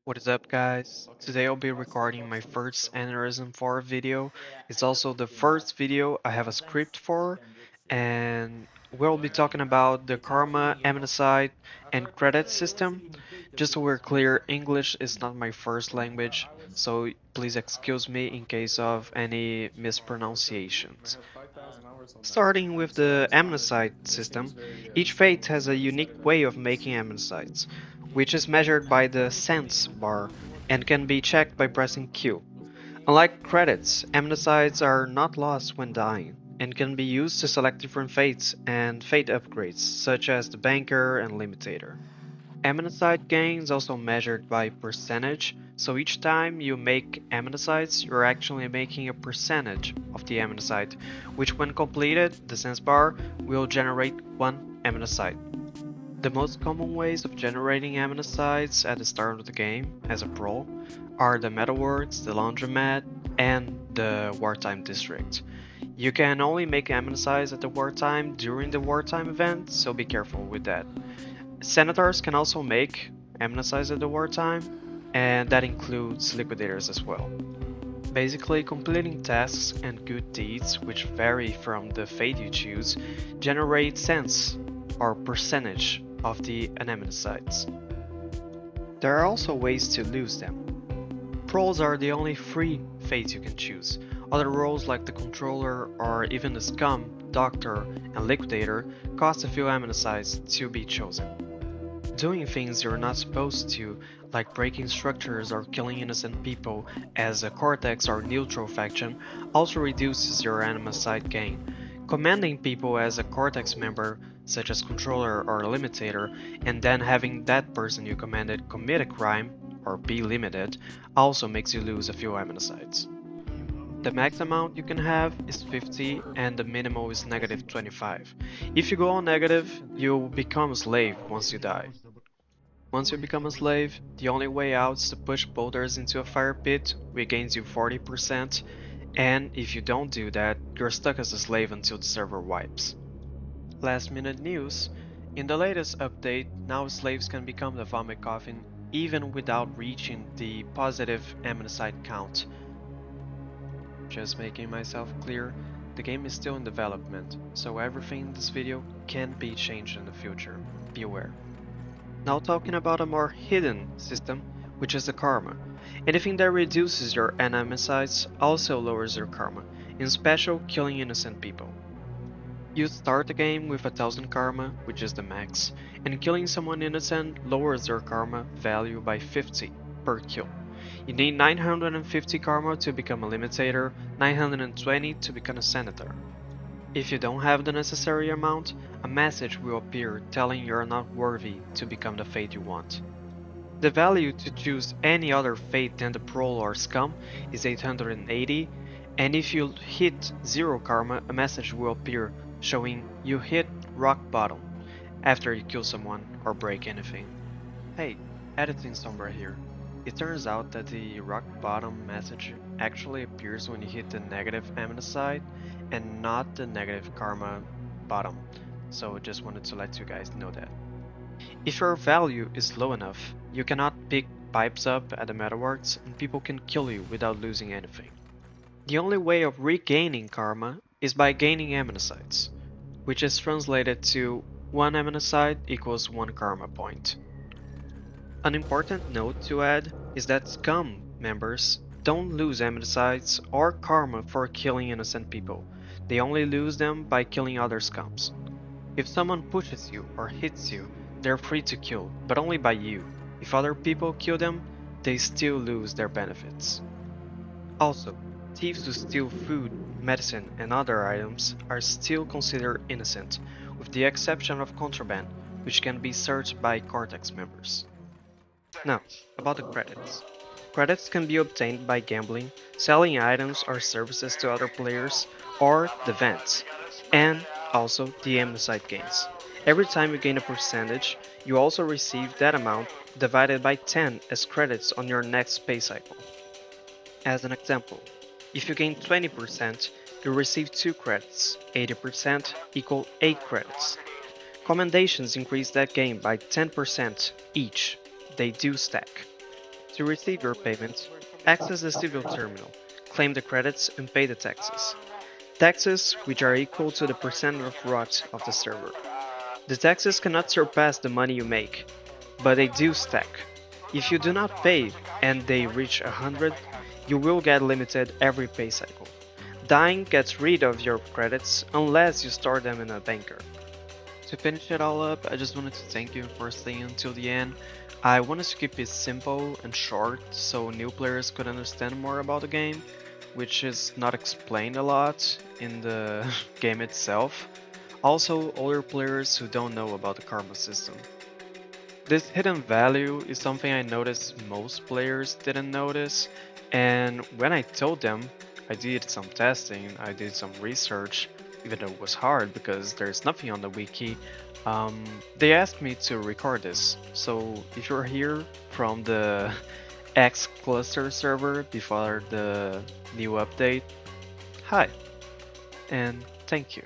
What is up, guys? Today I'll be recording my first Aneurism IV video. It's also the first video I have a script for, and we'll be talking about the Karma, Amnesite, and credit system. Just so we're clear, English is not my first language, so please excuse me in case of any mispronunciations. Starting with the Anamnecyte system, each fate has a unique way of making amnesites, which is measured by the sense bar and can be checked by pressing Q. Unlike credits, amnesites are not lost when dying and can be used to select different fates and fate upgrades, such as the Banker and Limitator. Amnesite gain is also measured by percentage, so each time you make amnesites, you're actually making a percentage of the amnesite, which when completed, the sense bar will generate one amnesite. The most common ways of generating amnesites at the start of the game, as a pro, are the metalworks, the laundromat, and the wartime district. You can only make amnesites at the wartime during the wartime event, so be careful with that. Senators can also make amnesites at the wartime, and that includes liquidators as well. Basically, completing tasks and good deeds, which vary from the fate you choose, generate cents or percentage of the amnesites. There are also ways to lose them. Proles are the only free fates you can choose. Other roles like the controller or even the scum, doctor, and liquidator cost a few amnesites to be chosen. Doing things you're not supposed to, like breaking structures or killing innocent people as a Cortex or Neutral faction, also reduces your Anamnecyte gain. Commanding people as a Cortex member, such as Controller or Limitator, and then having that person you commanded commit a crime, or be limited, also makes you lose a few Amnesites. The max amount you can have is 50 and the minimum is negative 25. If you go on negative, you become a slave once you die. Once you become a slave, the only way out is to push boulders into a fire pit, which gains you 40%, and if you don't do that, you're stuck as a slave until the server wipes. Last minute news: in the latest update, now slaves can become the vomit coffin even without reaching the positive amnesite count. Just making myself clear, the game is still in development, so everything in this video can be changed in the future. Be aware. Now talking about a more hidden system, which is the karma. Anything that reduces your anamnecytes also lowers your karma, in special killing innocent people. You start the game with 1000 karma, which is the max, and killing someone innocent lowers your karma value by 50 per kill. You need 950 karma to become a limitator, 920 to become a senator. If you don't have the necessary amount, a message will appear telling you're not worthy to become the fate you want. The value to choose any other fate than the Prole or Scum is 880, and if you hit 0 karma, a message will appear showing you hit rock bottom after you kill someone or break anything. Hey, editing somewhere here. It turns out that the rock bottom message actually appears when you hit the negative amnesite and not the negative karma bottom, so just wanted to let you guys know that. If your value is low enough, you cannot pick pipes up at the metalworks and people can kill you without losing anything. The only way of regaining karma is by gaining amnesites, which is translated to 1 amnesite equals 1 karma point. An important note to add is that scum members don't lose amnesites or karma for killing innocent people, they only lose them by killing other scums. If someone pushes you or hits you, they're free to kill, but only by you. If other people kill them, they still lose their benefits. Also, thieves who steal food, medicine, and other items are still considered innocent, with the exception of contraband, which can be searched by Cortex members. Now, about the credits. Credits can be obtained by gambling, selling items or services to other players, or the vents, and also the Amnesite gains. Every time you gain a percentage, you also receive that amount divided by 10 as credits on your next pay cycle. As an example, if you gain 20%, you receive 2 credits, 80% equal 8 credits. Commendations increase that gain by 10% each. They do stack. To receive your payment, access the civil terminal, claim the credits, and pay the taxes. Taxes which are equal to the percent of ROT of the server. The taxes cannot surpass the money you make, but they do stack. If you do not pay and they reach 100, you will get limited every pay cycle. Dying gets rid of your credits unless you store them in a banker. To finish it all up, I just wanted to thank you for staying until the end. I wanted to keep it simple and short so new players could understand more about the game, which is not explained a lot in the game itself. Also, older players who don't know about the karma system. This hidden value is something I noticed most players didn't notice, and when I told them, I did some testing, I did some research, even though it was hard because there's nothing on the wiki, they asked me to record this. So if you're here from the X cluster server before the new update, hi, and thank you.